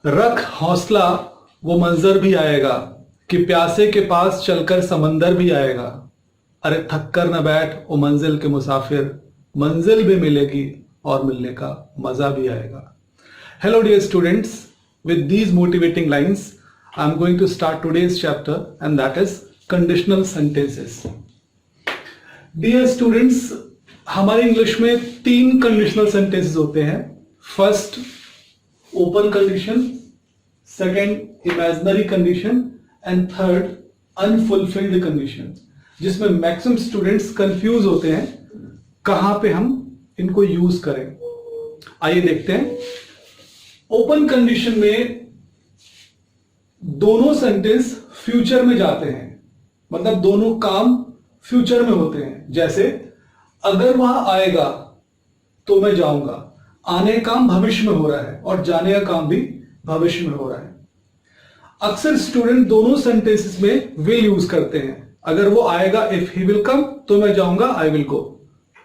रख हौसला वो मंजर भी आएगा कि प्यासे के पास चलकर समंदर भी आएगा। अरे थक कर न बैठ ओ मंजिल के मुसाफिर, मंजिल भी मिलेगी और मिलने का मजा भी आएगा। Hello dear students, with these motivating lines I am going to start today's chapter, and that is conditional sentences. Dear students, हमारे इंग्लिश में 3 कंडीशनल सेंटेंसेस होते हैं। First open condition, second imaginary condition and third unfulfilled condition, जिसमें maximum students confuse होते हैं कहां पे हम इनको यूज करें। आइए देखते हैं। ओपन कंडीशन में दोनों सेंटेंस फ्यूचर में जाते हैं, मतलब दोनों काम फ्यूचर में होते हैं। जैसे अगर वह आएगा तो मैं जाऊंगा, आने का काम भविष्य में हो रहा है और जाने का काम भी भविष्य में हो रहा है। अक्सर स्टूडेंट दोनों सेंटेंसेस में विल यूज करते हैं। अगर वो आएगा, इफ ही विल कम, तो मैं जाऊंगा, आई will go,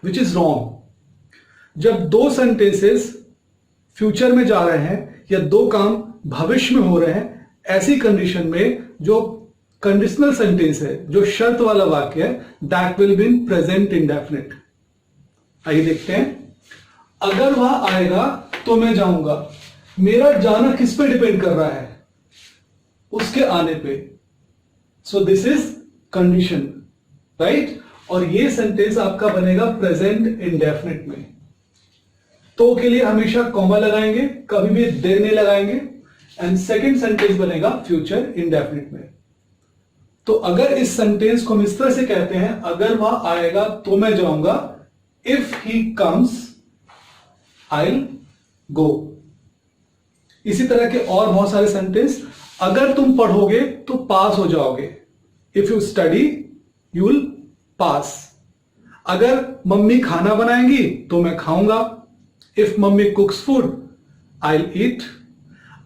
which is wrong. जब दो सेंटेंसेस फ्यूचर में जा रहे हैं या दो काम भविष्य में हो रहे हैं, ऐसी कंडीशन में जो कंडीशनल सेंटेंस है, जो शर्त वाला वाक्य है, that will be in present indefinite. आइए देखते हैं। अगर वह आएगा तो मैं जाऊंगा, मेरा जाना किस पे डिपेंड कर रहा है? उसके आने पे। So this is condition, right? और ये सेंटेंस आपका बनेगा प्रेजेंट इंडेफिनिट में। तो के लिए हमेशा कॉमा लगाएंगे, कभी भी देर नहीं लगाएंगे। एंड सेकेंड सेंटेंस बनेगा फ्यूचर इंडेफिनिट में। तो अगर इस सेंटेंस को हम इस तरह से कहते हैं, अगर वह आएगा तो मैं जाऊंगा, if he comes I will गो। इसी तरह के और बहुत सारे सेंटेंस। अगर तुम पढ़ोगे तो पास हो जाओगे, if you study you will pass. अगर मम्मी खाना बनाएंगी तो मैं खाऊंगा, if mummy कुक्स food I will eat.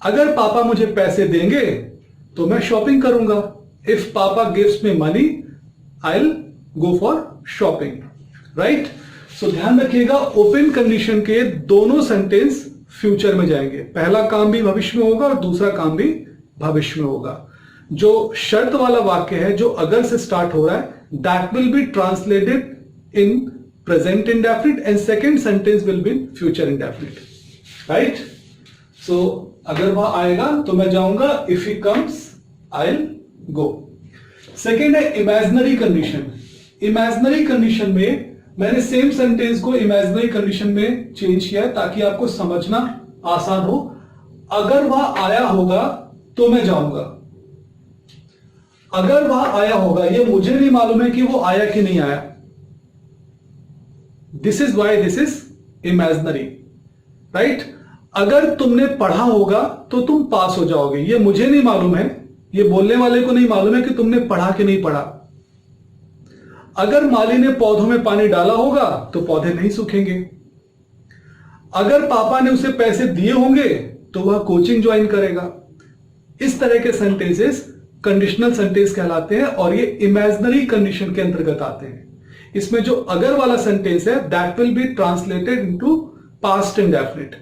अगर पापा मुझे पैसे देंगे तो मैं शॉपिंग करूंगा, if papa gives me money I will go for shopping, right? So ध्यान रखिएगा, ओपन कंडीशन के दोनों सेंटेंस फ्यूचर में जाएंगे। पहला काम भी भविष्य में होगा और दूसरा काम भी भविष्य में होगा। जो शर्त वाला वाक्य है, जो अगर से स्टार्ट हो रहा है, that will be translated in present indefinite and second sentence will be in future indefinite, right? So अगर वह आएगा तो मैं जाऊंगा, if he comes I will go. Second है इमेजिनरी कंडीशन। इमेजिनरी कंडीशन में मैंने सेम सेंटेंस को इमेजिनरी कंडीशन में चेंज किया है ताकि आपको समझना आसान हो। अगर वह आया होगा तो मैं जाऊंगा। अगर वह आया होगा, ये मुझे नहीं मालूम है कि वो आया कि नहीं आया। This is why this is imaginary, right? अगर तुमने पढ़ा होगा तो तुम पास हो जाओगे, ये मुझे नहीं मालूम है, ये बोलने वाले को नहीं मालूम है कि तुमने पढ़ा कि नहीं पढ़ा। अगर माली ने पौधों में पानी डाला होगा तो पौधे नहीं सूखेंगे। अगर पापा ने उसे पैसे दिए होंगे तो वह कोचिंग ज्वाइन करेगा। इस तरह के सेंटेंसेस कंडीशनल सेंटेंस कहलाते हैं और ये इमेजिनरी कंडीशन के अंतर्गत आते हैं। इसमें जो अगर वाला सेंटेंस है, that will be translated into past indefinite,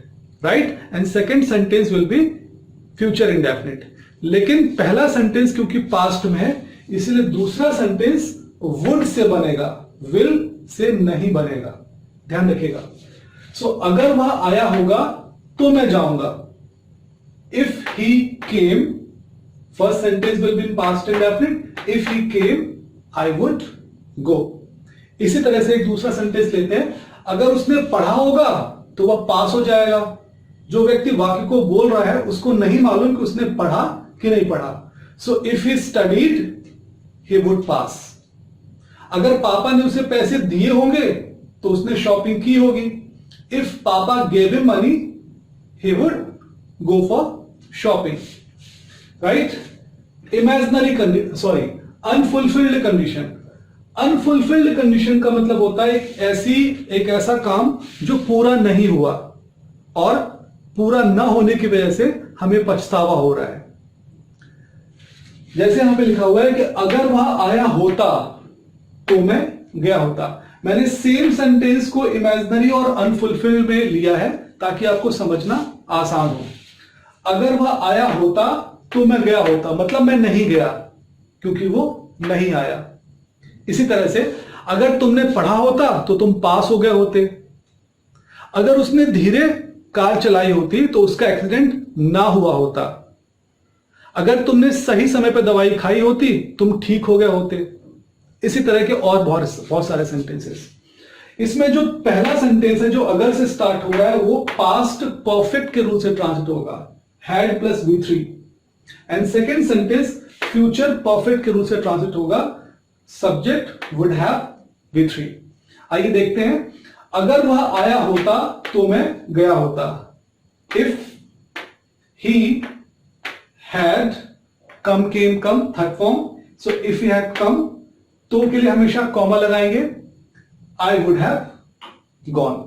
right? And second sentence will B future indefinite. लेकिन पहला सेंटेंस क्योंकि पास्ट में है, इसलिए दूसरा सेंटेंस वुड से बनेगा, विल से नहीं बनेगा। ध्यान रखिएगा। सो अगर वह आया होगा तो मैं जाऊंगा, if he came, first sentence will be in past indefinite, if he came I would go. इसी तरह से एक दूसरा सेंटेंस लेते हैं। अगर उसने पढ़ा होगा तो वह पास हो जाएगा। जो व्यक्ति वाक्य को बोल रहा है उसको नहीं मालूम कि उसने पढ़ा कि नहीं पढ़ा। So if he studied he would पास। अगर पापा ने उसे पैसे दिए होंगे तो उसने शॉपिंग की होगी, इफ पापा gave him money he would go for shopping, right? Imaginary unfulfilled condition. Unfulfilled condition का मतलब होता है एक ऐसा काम जो पूरा नहीं हुआ और पूरा न होने की वजह से हमें पछतावा हो रहा है। जैसे यहां पे लिखा हुआ है कि अगर वह आया होता तो मैं गया होता। मैंने सेम सेंटेंस को इमेजिनरी और अनफुलफिल्ड में लिया है ताकि आपको समझना आसान हो। अगर वह आया होता तो मैं गया होता, मतलब मैं नहीं गया क्योंकि वो नहीं आया। इसी तरह से अगर तुमने पढ़ा होता तो तुम पास हो गए होते। अगर उसने धीरे कार चलाई होती तो उसका एक्सीडेंट ना हुआ होता। अगर तुमने सही समय पर दवाई खाई होती तुम ठीक हो गए होते। इसी तरह के और बहुत सारे सेंटेंसेस। इसमें जो पहला सेंटेंस है जो अगर से स्टार्ट हो रहा है वो पास्ट परफेक्ट के रूल से ट्रांसलेट होगा, had plus V3। And second sentence future perfect के रूल से ट्रांसलेट होगा, सब्जेक्ट वुड हैव V3। आइए देखते हैं, अगर वह आया होता तो मैं गया होता। If he had come, came, come, third form. So if he had come, तो के लिए हमेशा कॉमा लगाएंगे, आई वुड हैव गॉन।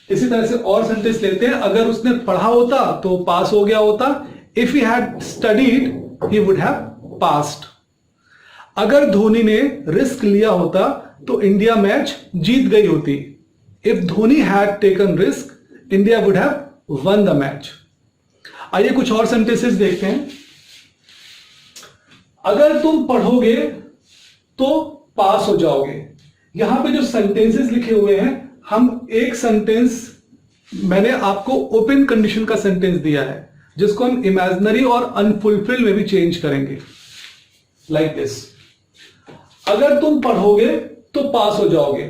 इसी तरह से और सेंटेंस लेते हैं, अगर उसने पढ़ा होता तो पास हो गया होता। If he had studied he would have passed. अगर धोनी ने रिस्क लिया होता तो इंडिया मैच जीत गई होती। If Dhoni had taken risk India would have one the match. आइए कुछ और सेंटेंसेस देखते हैं। अगर तुम पढ़ोगे तो पास हो जाओगे। यहां पे जो सेंटेंसेस लिखे हुए हैं, हम एक सेंटेंस, मैंने आपको ओपन कंडीशन का सेंटेंस दिया है जिसको हम इमेजिनरी और अनफुलफिल्ड में भी चेंज करेंगे, लाइक दिस। अगर तुम पढ़ोगे तो पास हो जाओगे।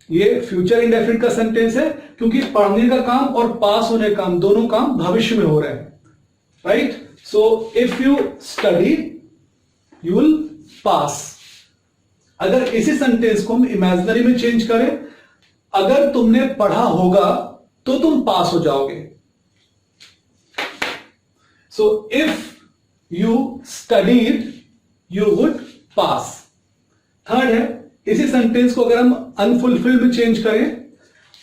ये फ्यूचर इंडेफिनिट का सेंटेंस है क्योंकि पढ़ने का काम और पास होने का काम, दोनों काम भविष्य में हो रहे हैं, right. So if you study you will pass. अगर इसी सेंटेंस को हम इमेजिनरी में चेंज करें, अगर तुमने पढ़ा होगा तो तुम पास हो जाओगे। सो if you studied you would pass. Third है, इसी सेंटेंस को अगर हम अनफुलफिल्ड में चेंज करें,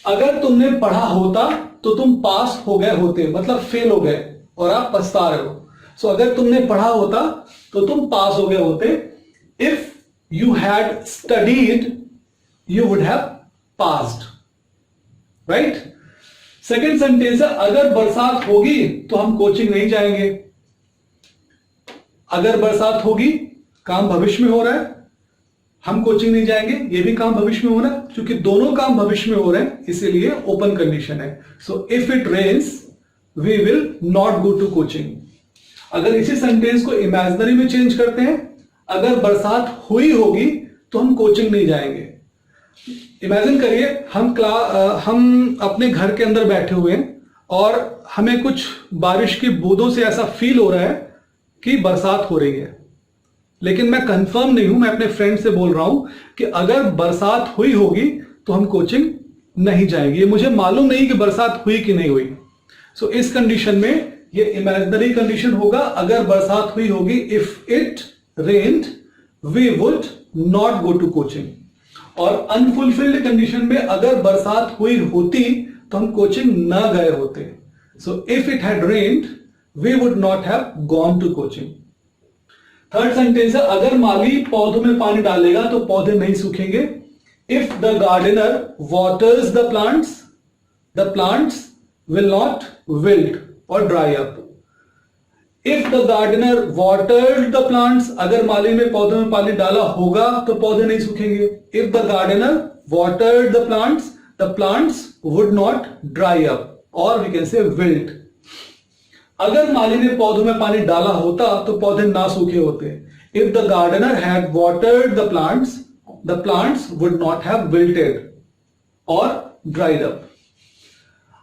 अगर तुमने पढ़ा होता तो तुम पास हो गए होते, मतलब फेल हो गए और आप पछता रहे हो। सो अगर तुमने पढ़ा होता तो तुम पास हो गए होते। If you had studied you would have passed, right। Second sentence है, अगर बरसात होगी तो हम कोचिंग नहीं जाएंगे। अगर बरसात होगी, काम भविष्य में हो रहा है, हम कोचिंग नहीं जाएंगे, ये भी काम भविष्य में हो रहा है। क्योंकि दोनों काम भविष्य में हो रहे हैं इसीलिए ओपन कंडीशन है। So if it rains we will not go to coaching. अगर इसी सेंटेंस को इमेजिनरी में चेंज करते हैं, अगर बरसात हुई होगी तो हम कोचिंग नहीं जाएंगे। इमेजिन करिए हम अपने घर के अंदर बैठे हुए हैं और हमें कुछ बारिश की बूंदों से ऐसा फील हो रहा है कि बरसात हो रही है, लेकिन मैं कंफर्म नहीं हूं। मैं अपने फ्रेंड से बोल रहा हूं कि अगर बरसात हुई होगी तो हम कोचिंग नहीं जाएंगे। ये मुझे मालूम नहीं कि बरसात हुई कि नहीं हुई। सो इस कंडीशन में ये इमेजिनरी कंडीशन होगा, अगर बरसात हुई होगी। If it rained we would not go to coaching. और अनफुलफिल्ड कंडीशन में अगर बरसात हुई होती तो हम कोचिंग ना गए होते। So if it had rained we would not have gone to coaching. Third sentence है, अगर माली पौधों में पानी डालेगा तो पौधे नहीं सूखेंगे। If the gardener waters the plants will not wilt or dry up. If the gardener watered the plants, अगर माली में पौधों में पानी डाला होगा तो पौधे नहीं सूखेंगे। If the gardener watered the plants would not dry up or we can say wilt. अगर माली ने पौधों में पानी डाला होता तो पौधे ना सूखे होते। If the gardener had watered the plants would not have wilted और ड्राइड अप।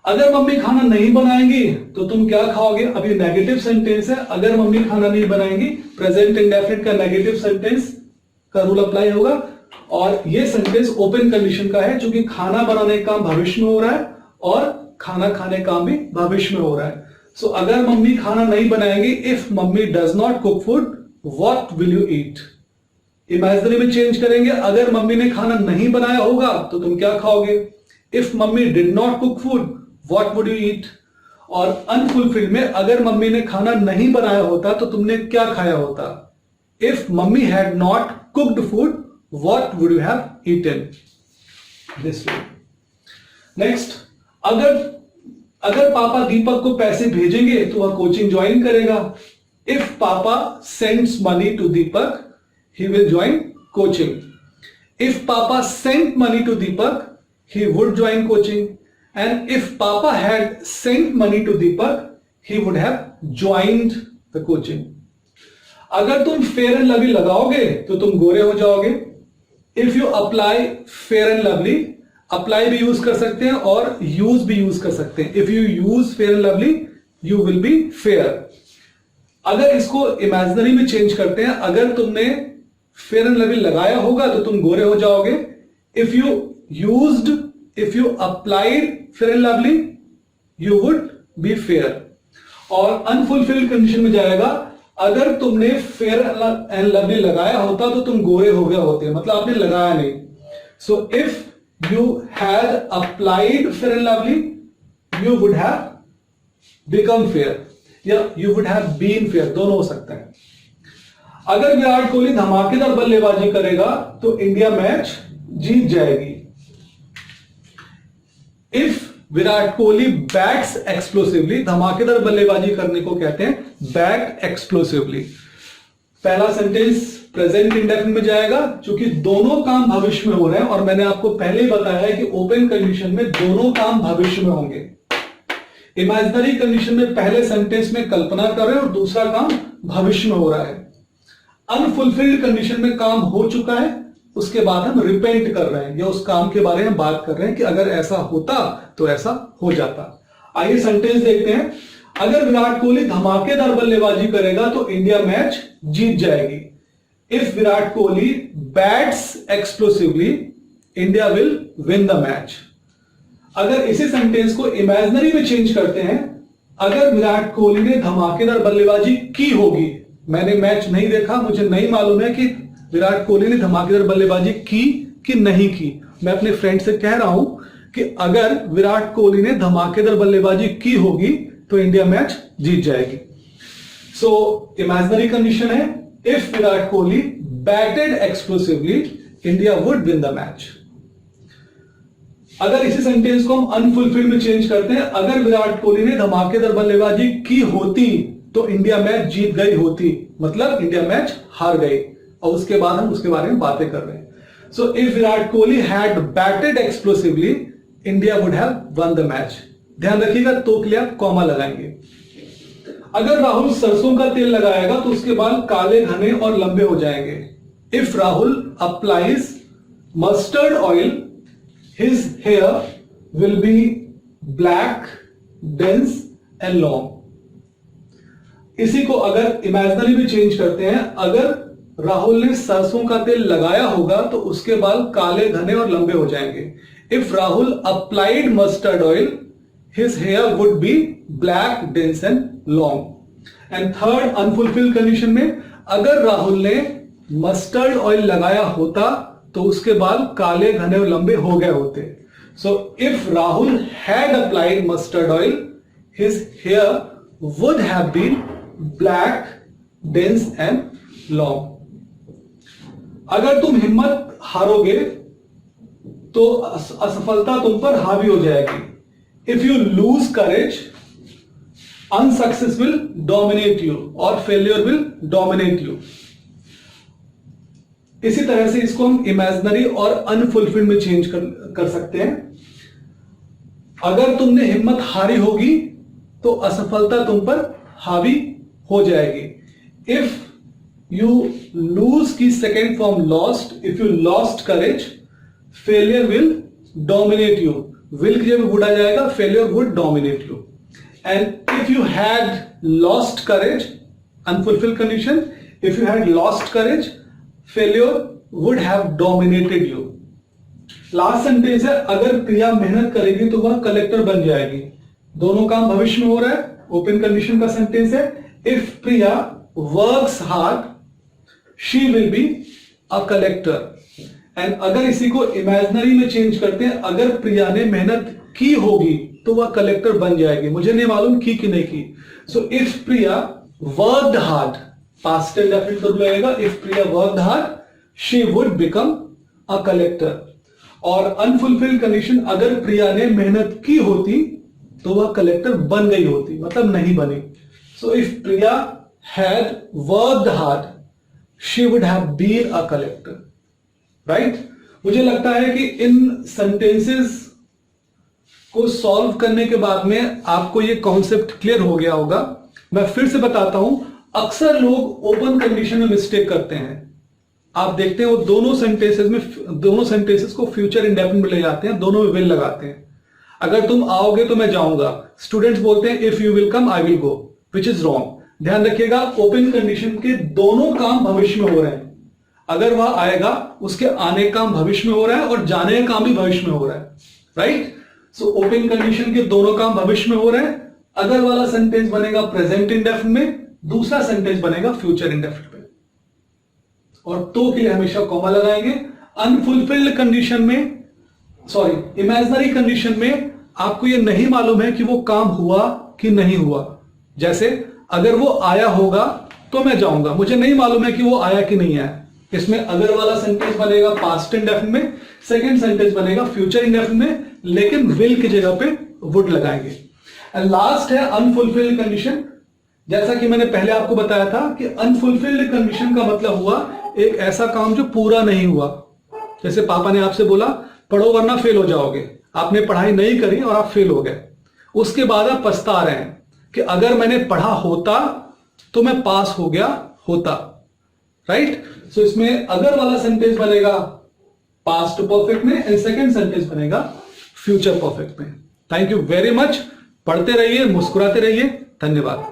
अगर मम्मी खाना नहीं बनाएंगी तो तुम क्या खाओगे? अभी नेगेटिव सेंटेंस है, अगर मम्मी खाना नहीं बनाएंगी, प्रेजेंट इंडेफिनिट का नेगेटिव सेंटेंस का रूल अप्लाई होगा। और ये सेंटेंस ओपन कंडीशन का है क्योंकि खाना बनाने का काम भविष्य में हो रहा है और खाना खाने का काम भी भविष्य में हो रहा है। सो अगर मम्मी खाना नहीं बनाएंगी, if mummy does not cook food what will you eat. Imaginary में चेंज करेंगे, अगर मम्मी ने खाना नहीं बनाया होगा तो तुम क्या खाओगे? If mummy did not cook food what would you eat. और अनफुलफिल्ड में, अगर मम्मी ने खाना नहीं बनाया होता तो तुमने क्या खाया होता? If mummy had not cooked food what would you have eaten. This way. Next, अगर पापा दीपक को पैसे भेजेंगे तो वह कोचिंग ज्वाइन करेगा। If papa sends money to Deepak he will join coaching. If papa sent money to Deepak he would join coaching, and if papa had sent money to Deepak he would have joined the coaching. अगर तुम fair and lovely लगाओगे तो तुम गोरे हो जाओगे। If you apply fair and lovely, apply भी use कर सकते हैं और यूज भी यूज कर सकते हैं। If you use fair and Lovely you will be fair. अगर इसको इमेजिनरी में चेंज करते हैं, अगर तुमने फेयर एंड लवली लगाया होगा तो तुम गोरे हो जाओगे। If you applied fair and lovely you would be fair। और अनफुलफिल्ड कंडीशन में जाएगा, अगर तुमने फेयर एंड लवली लगाया होता तो तुम गोरे हो गए होते, मतलब आपने लगाया नहीं। So if you had applied Fair and Lovely you would have become fair या you would have been fair, दोनों हो सकते हैं। अगर विराट कोहली धमाकेदार बल्लेबाजी करेगा तो इंडिया मैच जीत जाएगी। If Virat Kohli bats explosively, धमाकेदार बल्लेबाजी करने को कहते हैं बैट एक्सप्लोसिवली। पहला सेंटेंस प्रेजेंट इंडेफिनिट में जाएगा क्योंकि दोनों काम भविष्य में हो रहे हैं, और मैंने आपको पहले ही बताया है कि ओपन कंडीशन में दोनों काम भविष्य में होंगे। इमेजिनरी कंडीशन में पहले सेंटेंस में कल्पना कर रहे हैं और दूसरा काम भविष्य में हो रहा है। अनफुलफिल्ड कंडीशन में काम हो चुका है, उसके बाद हम रिपेंट कर रहे हैं या उस काम के बारे में बात कर रहे हैं कि अगर ऐसा होता तो ऐसा हो जाता। आइए सेंटेंस देखते हैं। अगर विराट कोहली धमाकेदार बल्लेबाजी करेगा तो इंडिया मैच जीत जाएगी। If Virat Kohli bats explosively India will win the match. अगर इसी सेंटेंस को इमेजिनरी में चेंज करते हैं, अगर विराट कोहली ने धमाकेदार बल्लेबाजी की होगी, मैंने मैच नहीं देखा, मुझे नहीं मालूम है कि विराट कोहली ने धमाकेदार बल्लेबाजी की कि नहीं की। मैं अपने फ्रेंड से कह रहा हूं कि अगर विराट कोहली ने धमाकेदार बल्लेबाजी की होगी तो इंडिया मैच जीत जाएगी। सो इमेजिनरी कंडीशन है if Virat Kohli batted explosively India would win the match. अगर इसी सेंटेंस को हम अनफुलफिल्ड में चेंज करते हैं, अगर विराट कोहली ने धमाकेदार बल्लेबाजी की होती तो इंडिया मैच जीत गई होती, मतलब इंडिया मैच हार गई, और उसके बाद हम उसके बारे में बातें कर रहे हैं। So if Virat Kohli had batted explosively India would have one the match. ध्यान रखिएगा, तो के लिए आप कॉमा लगाएंगे। अगर राहुल सरसों का तेल लगाएगा तो उसके बाल काले घने और लंबे हो जाएंगे। If Rahul applies mustard oil his hair will be black dense and long. इसी को अगर इमेजिनरी में चेंज करते हैं, अगर राहुल ने सरसों का तेल लगाया होगा तो उसके बाल काले घने और लंबे हो जाएंगे। If Rahul applied mustard oil his hair would be black dense and long. And third unfulfilled condition में, अगर राहुल ने मस्टर्ड ऑयल लगाया होता तो उसके बाल काले घने और लंबे हो गए होते। So if Rahul had applied mustard oil his hair would have been black dense and long. अगर तुम हिम्मत हारोगे तो असफलता तुम पर हावी हो जाएगी। If you lose courage unsuccess will dominate you और फेलियर विल डोमिनेट यू। इसी तरह से इसको हम इमेजिनरी और अनफुलफिल्ड में चेंज कर सकते हैं। अगर तुमने हिम्मत हारी होगी तो असफलता तुम पर हावी हो जाएगी। इफ यू लूज की second form lost, if you lost courage failure will dominate you. Will की जगह वुड आ जाएगा, failure would dominate you. And if you had lost courage, unfulfilled condition, if you had lost courage failure would have dominated you. Last sentence है, अगर प्रिया मेहनत करेगी तो वह collector बन जाएगी। दोनों काम भविष्य में हो रहा है, ओपन कंडीशन का सेंटेंस है। If Priya works hard she will be a collector. And अगर इसी को इमेजिनरी में चेंज करते हैं, अगर प्रिया ने मेहनत की होगी तो वह कलेक्टर बन जाएगी। मुझे नहीं मालूम की कि नहीं की। सो if Priya worked hard, past indefinite तो लगेगा, if Priya worked hard she would become a collector. और अनफुलफिल्ड कंडीशन, अगर प्रिया ने मेहनत की होती तो वह कलेक्टर बन गई होती, मतलब नहीं बनी। So if Priya had worked hard she would have been a collector, right. मुझे लगता है कि इन सेंटेंसेस को सॉल्व करने के बाद में आपको ये कॉन्सेप्ट क्लियर हो गया होगा। मैं फिर से बताता हूं, अक्सर लोग ओपन कंडीशन में मिस्टेक करते हैं। आप देखते हैं वो दोनों सेंटेंसेस को फ्यूचर इंडेफिनिट में ले जाते हैं, दोनों में विल लगाते हैं। अगर तुम आओगे तो मैं जाऊंगा, स्टूडेंट्स बोलते हैं if you will come I will go, which is wrong. ध्यान रखिएगा, ओपन कंडीशन के दोनों काम भविष्य में हो रहे हैं। अगर वह आएगा उसके आने का काम भविष्य में हो रहा है और जाने का काम भी भविष्य में हो रहा है, राइट। सो ओपन कंडीशन के दोनों काम भविष्य में हो रहे हैं। अगर वाला सेंटेंस बनेगा प्रेजेंट इंडेफिनिट में, दूसरा सेंटेंस बनेगा फ्यूचर इंडेफिनिट में, और तो के लिए हमेशा कॉमा लगाएंगे। अनफुलफिल्ड कंडीशन में, सॉरी इमेजिनरी कंडीशन में आपको यह नहीं मालूम है कि वो काम हुआ कि नहीं हुआ। जैसे अगर वो आया होगा तो मैं जाऊंगा, मुझे नहीं मालूम है कि वो आया कि नहीं आया। इसमें अगर वाला सेंटेंस बनेगा पास्ट इंडेफिनिट में, सेकंड सेंटेंस बनेगा फ्यूचर इंडेफिनिट में, लेकिन विल की जगह पे वुड लगाएंगे। एंड लास्ट है अनफुलफिल्ड कंडीशन। जैसा कि मैंने पहले आपको बताया था कि अनफुलफिल्ड कंडीशन का मतलब हुआ एक ऐसा काम जो पूरा नहीं हुआ। जैसे पापा ने आपसे बोला पढ़ो वरना फेल हो जाओगे, आपने पढ़ाई नहीं करी और आप फेल हो गए। उसके बाद आप पछता रहे हैं कि अगर मैंने पढ़ा होता तो मैं पास हो गया होता, राइट। सो इसमें अगर वाला सेंटेंस बनेगा पास्ट परफेक्ट में एंड सेकंड सेंटेंस बनेगा फ्यूचर परफेक्ट में। Thank you very much. पढ़ते रहिए, मुस्कुराते रहिए। धन्यवाद।